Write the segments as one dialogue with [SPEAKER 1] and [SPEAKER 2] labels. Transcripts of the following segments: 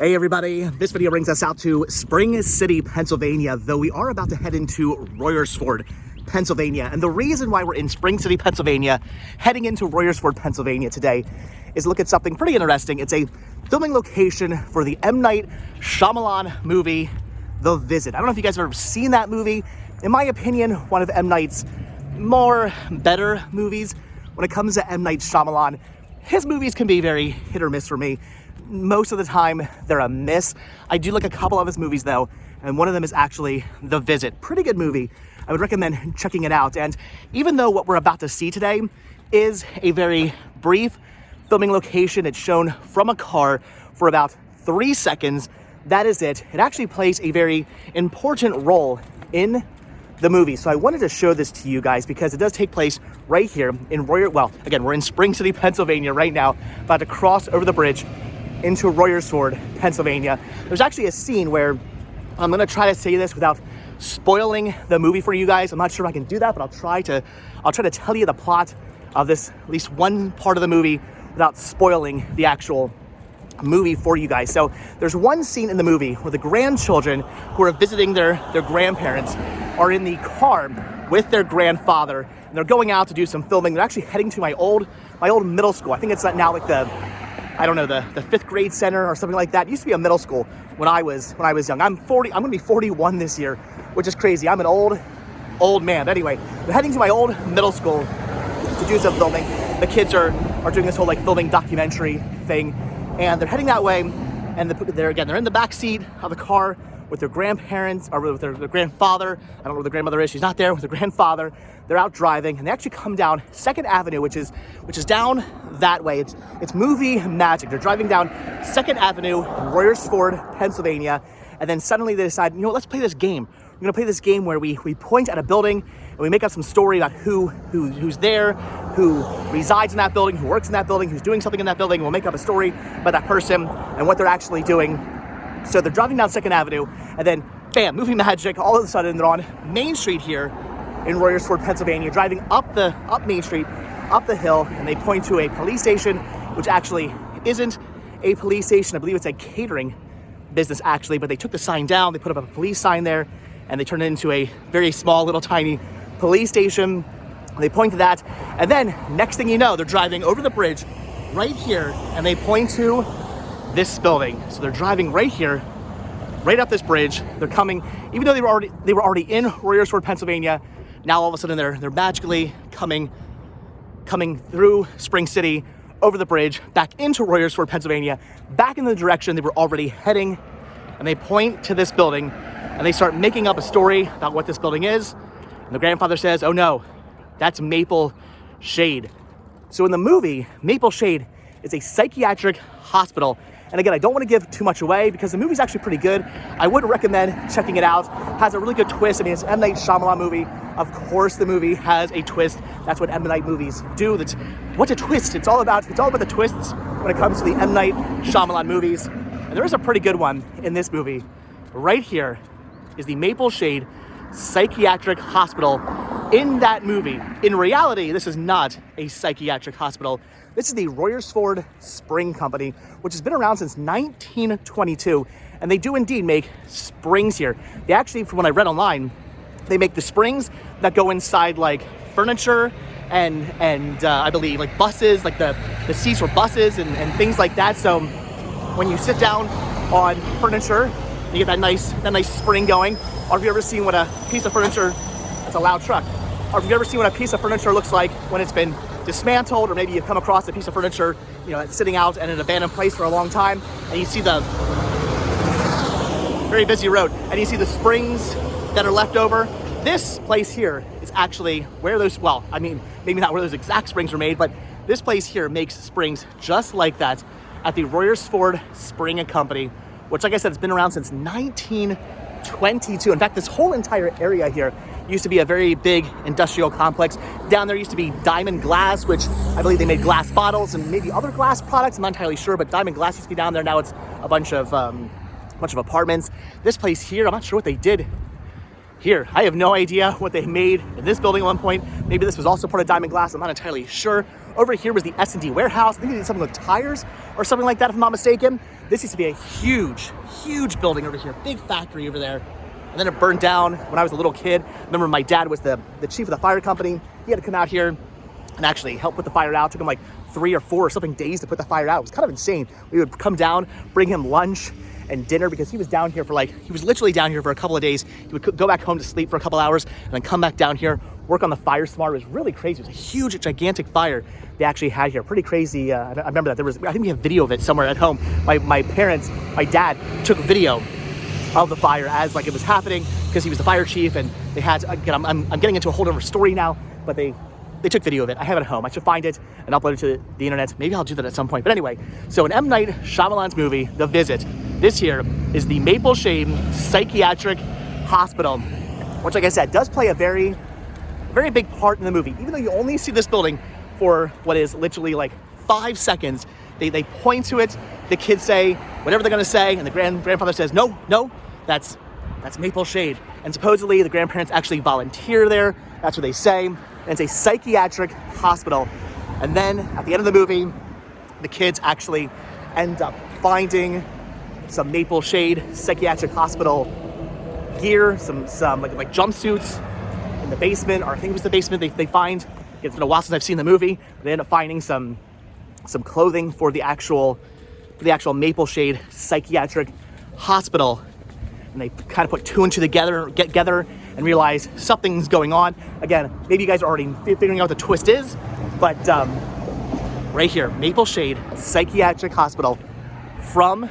[SPEAKER 1] Hey everybody, this video brings us out to Spring City, Pennsylvania, though we are about to head into Royersford, Pennsylvania. And the reason why we're in Spring City, Pennsylvania, heading into Royersford, Pennsylvania today is look at something pretty interesting. It's a filming location for the M. Night Shyamalan movie, The Visit. I don't know if you guys have ever seen that movie. In my opinion, one of M. Night's better movies. When it comes to M. Night Shyamalan, his movies can be very hit or miss for me. Most of the time, they're a miss. I do like a couple of his movies though, and one of them is actually The Visit. Pretty good movie. I would recommend checking it out. And even though what we're about to see today is a very brief filming location, it's shown from a car for about 3 seconds. That is it. It actually plays a very important role in the movie. So I wanted to show this to you guys because it does take place right here in again, we're in Spring City, Pennsylvania right now, about to cross over the bridge into Royersford, Pennsylvania. There's actually a scene where I'm gonna try to say this without spoiling the movie for you guys. I'm not sure if I can do that, but I'll try to tell you the plot of this, at least one part of the movie, without spoiling the actual movie for you guys. So there's one scene in the movie where the grandchildren who are visiting their grandparents are in the car with their grandfather, and they're going out to do some filming. They're actually heading to my old middle school. I think it's now like the 5th grade center or something like that. It used to be a middle school when I was young. I'm gonna be 41 this year, which is crazy. I'm an old man. But anyway, they're heading to my old middle school to do some filming. The kids are doing this whole like filming documentary thing, and they're heading that way. And they're in the back seat of the car with their grandparents, or with their grandfather. I don't know where the grandmother is. She's not there with the grandfather. They're out driving, and they actually come down 2nd Avenue, which is down that way. It's movie magic. They're driving down 2nd Avenue in Royersford, Pennsylvania, and then suddenly they decide, you know what, let's play this game. We're gonna play this game where we point at a building and we make up some story about who's there, who resides in that building, who works in that building, who's doing something in that building. We'll make up a story about that person and what they're actually doing. So they're driving down 2nd Avenue, and then bam, movie magic, all of a sudden they're on Main Street here in Royersford, Pennsylvania, driving up Main Street, up the hill, and they point to a police station, which actually isn't a police station. I believe it's a catering business actually, but they took the sign down, they put up a police sign there, and they turned it into a very small, little tiny police station. They point to that, and then next thing you know, they're driving over the bridge right here, and they point to this building. So they're driving right here, right up this bridge. They're coming, even though they were already in Royersford, Pennsylvania. Now all of a sudden they're magically coming through Spring City, over the bridge, back into Royersford, Pennsylvania, back in the direction they were already heading. And they point to this building, and they start making up a story about what this building is. And the grandfather says, "Oh no, that's Maple Shade." So in the movie, Maple Shade is a psychiatric hospital. And again, I don't want to give too much away because the movie's actually pretty good. I would recommend checking it out. It has a really good twist. I mean, it's an M. Night Shyamalan movie. Of course, the movie has a twist. That's what M. Night movies do. What's a twist? It's all about the twists when it comes to the M. Night Shyamalan movies. And there is a pretty good one in this movie. Right here is the Maple Shade Psychiatric Hospital in that movie. In reality, this is not a psychiatric hospital. This is the Royersford Spring Company, which has been around since 1922, and they do indeed make springs here. They actually, from what I read online, they make the springs that go inside like furniture and I believe like buses, like the seats for buses and things like that. So when you sit down on furniture, you get that nice spring going. Or have you ever seen what a piece of furniture, that's a loud truck, or have you ever seen what a piece of furniture looks like when it's been dismantled, or maybe you've come across a piece of furniture, that's sitting out in an abandoned place for a long time, and you see the very busy road, and you see the springs that are left over. This place here is actually where maybe not where those exact springs were made, but this place here makes springs just like that at the Royersford Spring Company, which, like I said, it's been around since 1922. In fact, this whole entire area here used to be a very big industrial complex. Down there used to be Diamond Glass, which I believe they made glass bottles and maybe other glass products. I'm not entirely sure, but Diamond Glass used to be down there. Now it's a bunch of apartments. This place here, I'm not sure what they did here. I have no idea what they made in this building at one point. Maybe this was also part of Diamond Glass. I'm not entirely sure. Over here was the S&D warehouse. I think they did something with tires or something like that, if I'm not mistaken. This used to be a huge, huge building over here, big factory over there. And then it burned down when I was a little kid. I remember my dad was the chief of the fire company. He had to come out here and actually help put the fire out. It took him like 3 or 4 or something days to put the fire out. It was kind of insane. We would come down, bring him lunch and dinner, because he was down here for he was literally down here for a couple of days. He would go back home to sleep for a couple hours and then come back down here, work on the fire smart. It was really crazy. It was a huge, gigantic fire they actually had here. Pretty crazy. I remember that I think we have video of it somewhere at home. My parents, my dad took video of the fire as it was happening, because he was the fire chief, and they had, again, I'm getting into a whole other story now, but they took video of it. I have it at home. I should find it and upload it to the internet. Maybe I'll do that at some point. But anyway, so in M. Night Shyamalan's movie, The Visit, this here is the Maple Shade Psychiatric Hospital, which, like I said, does play a very, very big part in the movie. Even though you only see this building for what is literally 5 seconds, they point to it, the kids say whatever they're gonna say, and the grandfather says, no, that's Maple Shade. And supposedly the grandparents actually volunteer there. That's what they say. And it's a psychiatric hospital. And then at the end of the movie, the kids actually end up finding some Maple Shade Psychiatric Hospital gear, some like jumpsuits in the basement, or I think it was the basement. They find, it's been a while since I've seen the movie, they end up finding some clothing for the actual Maple Shade Psychiatric Hospital. And they kind of put 2 and 2 together and realize something's going on. Again, maybe you guys are already figuring out what the twist is, but right here, Maple Shade Psychiatric Hospital from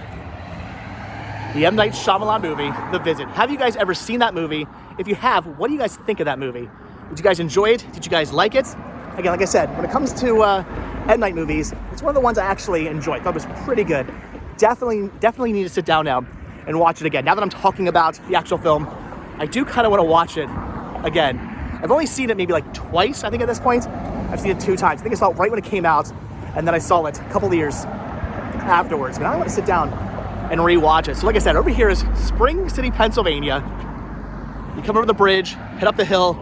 [SPEAKER 1] the M. Night Shyamalan movie, The Visit. Have you guys ever seen that movie? If you have, what do you guys think of that movie? Did you guys enjoy it? Did you guys like it? Again, like I said, when it comes to M. Night movies, it's one of the ones I actually enjoyed. Thought it was pretty good. Definitely need to sit down now and watch it again. Now that I'm talking about the actual film, I do kind of want to watch it again. I've only seen it maybe twice, I think, at this point. I've seen it 2 times. I think I saw it right when it came out, and then I saw it a couple of years afterwards. But I want to sit down and rewatch it. So like I said, over here is Spring City, Pennsylvania. You come over the bridge, head up the hill,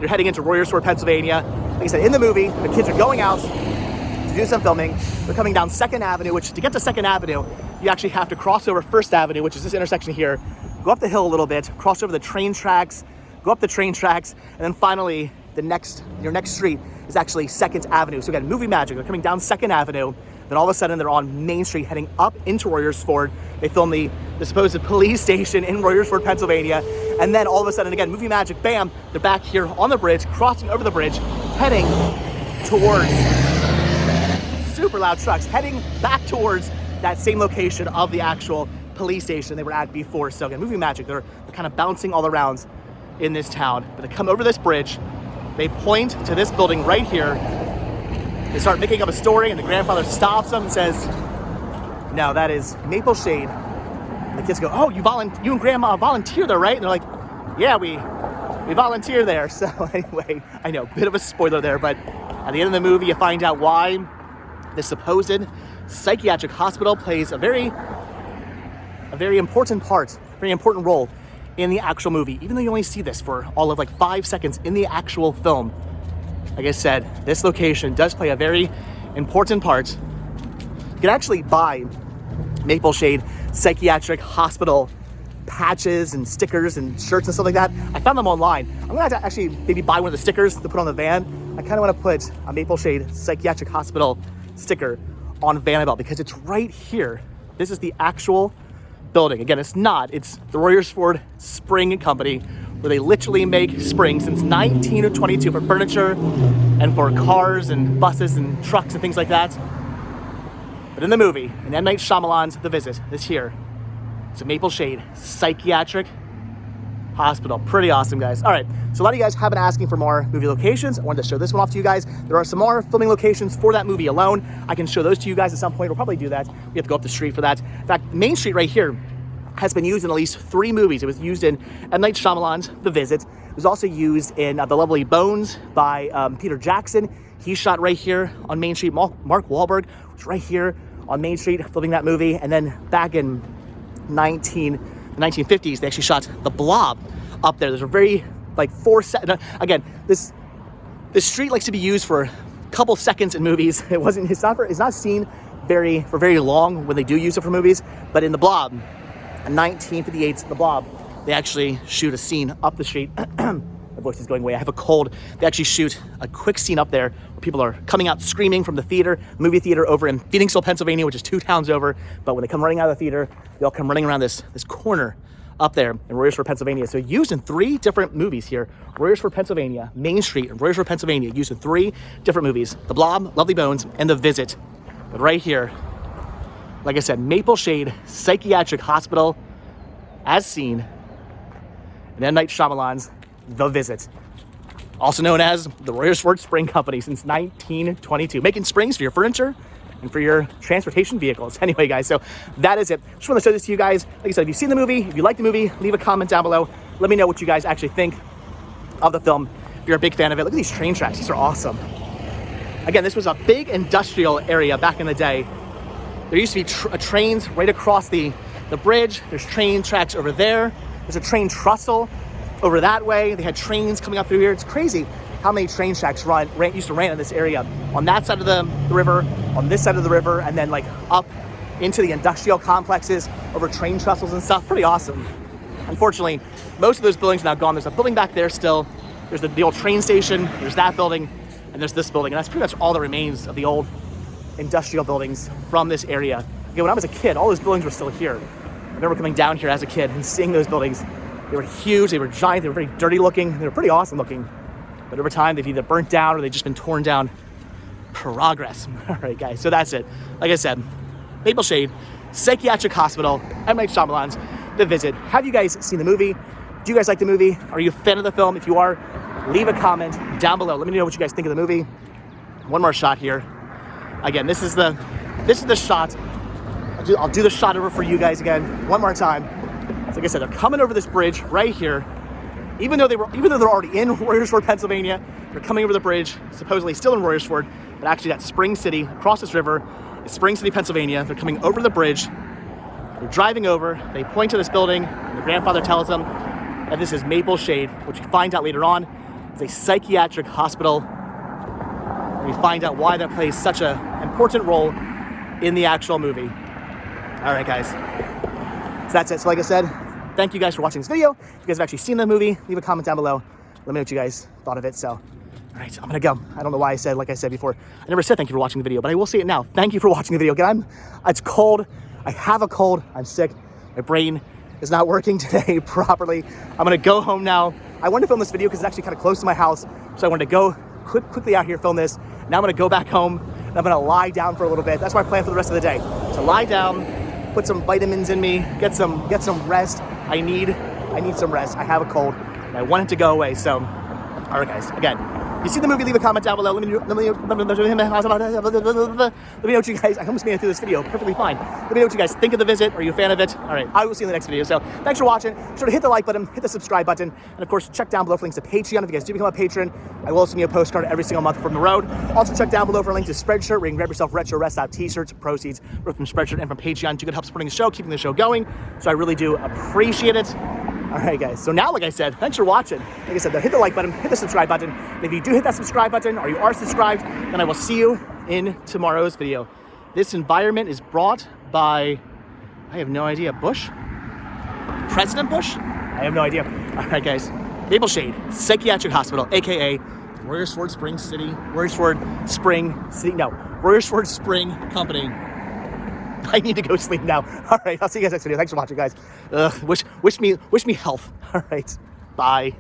[SPEAKER 1] you're heading into Royersford, Pennsylvania. Like I said, in the movie, the kids are going out to do some filming. They're coming down 2nd Avenue, which to get to 2nd Avenue, you actually have to cross over 1st Avenue, which is this intersection here, go up the hill a little bit, cross over the train tracks, go up the train tracks, and then finally, your next street is actually 2nd Avenue. So again, movie magic. They're coming down 2nd Avenue, then all of a sudden they're on Main Street heading up into Royersford. They film the supposed police station in Royersford, Pennsylvania, and then all of a sudden, again, movie magic, bam, they're back here on the bridge, crossing over the bridge, heading towards, super loud trucks, heading back towards that same location of the actual police station they were at before. So again, movie magic, they're kind of bouncing all around in this town. But they come over this bridge, they point to this building right here, they start making up a story, and the grandfather stops them and says, no, that is Maple Shade. And the kids go, oh, you and Grandma volunteer there, right? And they're like, yeah, we volunteer there. So anyway, I know, bit of a spoiler there, but at the end of the movie, you find out why this supposed psychiatric hospital plays a very important part, very important role in the actual movie, even though you only see this for all of 5 seconds in the actual film. Like I said, this location does play a very important part. You can actually buy Maple Shade Psychiatric Hospital patches and stickers and shirts and stuff like that. I found them online. I'm gonna have to actually maybe buy one of the stickers to put on the van. I kind of want to put a Maple Shade Psychiatric Hospital sticker on Vanabelle because it's right here. This is the actual building. Again, it's the Royersford Spring Company, where they literally make springs since 1922 for furniture and for cars and buses and trucks and things like that. But in the movie, in M. Night Shyamalan's The Visit, this here, it's a Maple Shade Psychiatric Hospital. Pretty awesome, guys. All right, so a lot of you guys have been asking for more movie locations. I wanted to show this one off to you guys. There are some more filming locations for that movie alone. I can show those to you guys at some point. We'll probably do that. We have to go up the street for that. In fact, Main Street right here has been used in at least 3 movies. It was used in M. Night Shyamalan's The Visit. It was also used in The Lovely Bones by Peter Jackson. He shot right here on Main Street. Mark Wahlberg was right here on Main Street filming that movie. And then back in the 1950s, they actually shot The Blob up there. There's a very, again, this street likes to be used for couple seconds in movies. It's not seen for very long when they do use it for movies, but in The Blob, 1958's The Blob, they actually shoot a scene up the street. My voice is going away. I have a cold. They actually shoot a quick scene up there where people are coming out screaming from the movie theater over in Phoenixville, Pennsylvania, which is 2 towns over. But when they come running out of the theater, they all come running around this corner up there in Royersford, Pennsylvania. So used in 3 different movies here. Royersford, Pennsylvania, Main Street in Royersford, Pennsylvania, used in 3 different movies. The Blob, Lovely Bones, and The Visit. But right here, like I said, Maple Shade Psychiatric Hospital, as seen in M. Night Shyamalan's The Visit, also known as the Royersford Spring Company since 1922, making springs for your furniture and for your transportation vehicles. Anyway, guys, so that is it. Just want to show this to you guys. Like I said, if you've seen the movie, if you like the movie, leave a comment down below. Let me know what you guys actually think of the film. If you're a big fan of it, look at these train tracks. These are awesome. Again, this was a big industrial area back in the day. There used to be trains right across the bridge. There's train tracks over there. There's a train trestle over that way. They had trains coming up through here. It's crazy how many train tracks used to run in this area. On that side of the river, on this side of the river, and then like up into the industrial complexes over train trestles and stuff. Pretty awesome. Unfortunately, most of those buildings are now gone. There's a building back there still. There's the old train station. There's that building, and there's this building. And that's pretty much all that remains of the old industrial buildings from this area. Again, when I was a kid, all those buildings were still here. I remember coming down here as a kid and seeing those buildings. They were huge, they were giant, they were very dirty looking, they were pretty awesome looking. But over time, they've either burnt down or they've just been torn down. Progress. All right, guys, so that's it. Like I said, Maple Shade Psychiatric Hospital, M. Night Shyamalan's The Visit. Have you guys seen the movie? Do you guys like the movie? Are you a fan of the film? If you are, leave a comment down below. Let me know what you guys think of the movie. One more shot here. Again, this is the shot. I'll do the shot over for you guys again one more time. So like I said, they're coming over this bridge right here. Even though they're already in Royersford, Pennsylvania, they're coming over the bridge, supposedly still in Royersford, but actually that's Spring City, across this river, is Spring City, Pennsylvania. They're coming over the bridge. They're driving over. They point to this building, and the grandfather tells them that this is Maple Shade, which we find out later on is a psychiatric hospital. And we find out why that plays such an important role in the actual movie. All right, guys. So that's it. So like I said, thank you guys for watching this video. If you guys have actually seen the movie, leave a comment down below. Let me know what you guys thought of it. So, all right, I'm gonna go. I don't know why like I said before, I never said thank you for watching the video, but I will say it now. Thank you for watching the video. Again, it's cold. I have a cold. I'm sick. My brain is not working today properly. I'm gonna go home now. I wanted to film this video because it's actually kind of close to my house. So I wanted to go quickly out here, film this. Now I'm gonna go back home and I'm gonna lie down for a little bit. That's my plan for the rest of the day. To lie down, put some vitamins in me, get some rest. I need some rest. I have a cold and I want it to go away. So, all right, guys, again, if you see the movie, leave a comment down below. Let me know what you guys, I almost made it through this video perfectly fine. Let me know what you guys think of The Visit. Are you a fan of it? All right, I will see you in the next video. So thanks for watching. Sure to hit the like button, hit the subscribe button, and of course, check down below for links to Patreon. If you guys do become a patron, I will send you a postcard every single month from the road. Also check down below for a link to Spreadshirt, where you can grab yourself retro rest out t-shirts, proceeds, both from Spreadshirt and from Patreon. Do good help supporting the show, keeping the show going. So I really do appreciate it. All right, guys, so now, like I said, thanks for watching. Like I said, hit the like button, hit the subscribe button. And if you do hit that subscribe button, or you are subscribed, then I will see you in tomorrow's video. This environment is brought by, I have no idea, Bush? President Bush? I have no idea. All right, guys, Maple Shade Psychiatric Hospital, AKA Royersford Spring Spring Company. I need to go sleep now. All right, I'll see you guys next video. Thanks for watching, guys. Wish me health. All right, bye.